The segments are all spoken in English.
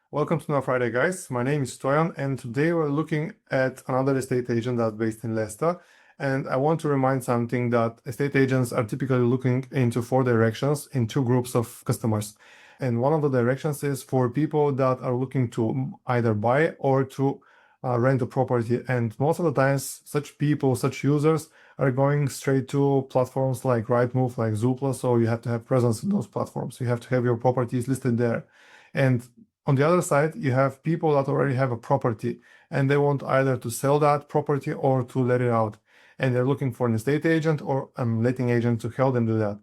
Welcome to Now Friday, guys. My name is Stoyan, and today we're looking at another estate agent that's based in Leicester. And I want to remind something that estate agents are typically looking into four directions in two groups of customers. And one of the directions is for people that are looking to either buy or to rent a property. And most of the times, such people, such users are going straight to platforms like Rightmove, like Zoopla. So you have to have presence in those platforms. You have to have your properties listed there. And on the other side, you have people that already have a property and they want either to sell that property or to let it out. And they're looking for an estate agent or a letting agent to help them do that.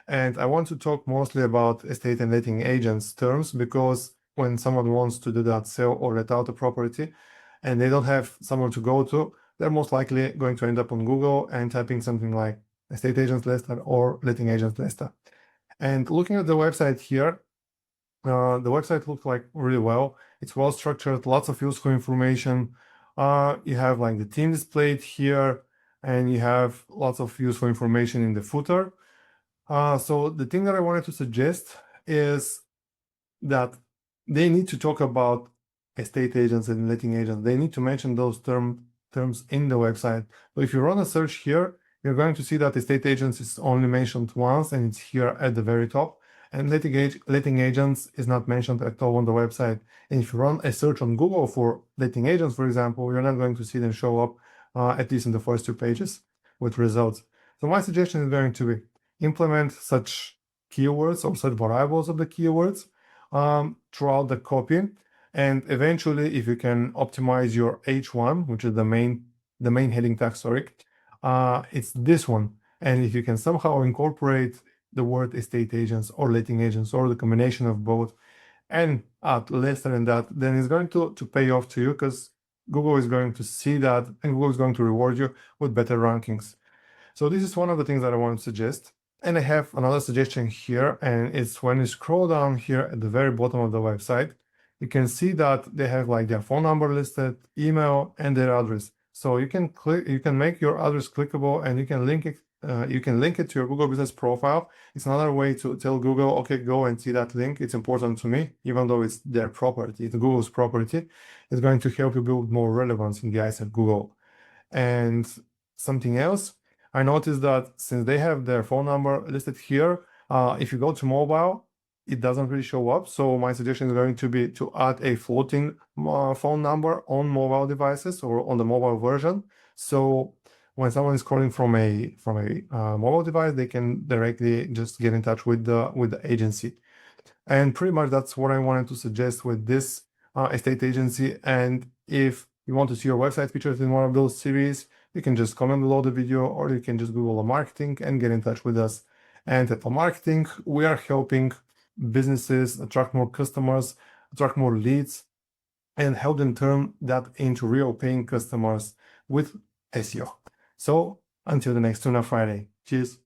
And I want to talk mostly about estate and letting agents terms because when someone wants to do that, sell or let out a property, and they don't have somewhere to go to, they're most likely going to end up on Google and typing something like estate agents Leicester or letting agents Leicester. And looking at the website here, the website looks like really well. It's well structured, lots of useful information. You have like the team displayed here, and you have lots of useful information in the footer. So the thing that I wanted to suggest is that they need to talk about estate agents and letting agents. They need to mention those terms in the website. So if you run a search here, you're going to see that estate agents is only mentioned once, and it's here at the very top. And letting agents is not mentioned at all on the website. And if you run a search on Google for letting agents, for example, you're not going to see them show up, at least in the first two pages with results. So my suggestion is going to be implement such keywords or such variables of the keywords throughout the copy. And eventually, if you can optimize your H1, which is the main heading tag, sorry, it's this one. And if you can somehow incorporate the word estate agents or letting agents or the combination of both and add less than that, then it's going to pay off to you because Google is going to see that and Google is going to reward you with better rankings. So this is one of the things that I want to suggest. And I have another suggestion here, and it's when you scroll down here at the very bottom of the website, you can see that they have like their phone number listed, email, and their address. So you can make your address clickable, and you can link it. You can link it to your Google Business profile. It's another way to tell Google, okay, go and see that link. It's important to me, even though it's their property, it's Google's property. It's going to help you build more relevance in the eyes of Google. And something else, I noticed that since they have their phone number listed here, if you go to mobile, it doesn't really show up. So my suggestion is going to be to add a floating phone number on mobile devices or on the mobile version. So when someone is calling from a mobile device, they can directly just get in touch with the agency. And pretty much that's what I wanted to suggest with this estate agency. And if you want to see your website featured in one of those series, you can just comment below the video, or you can just Google marketing and get in touch with us. And at marketing, we are helping businesses attract more customers, attract more leads, and help them turn that into real paying customers with SEO. So until the next Tuna Friday, cheers.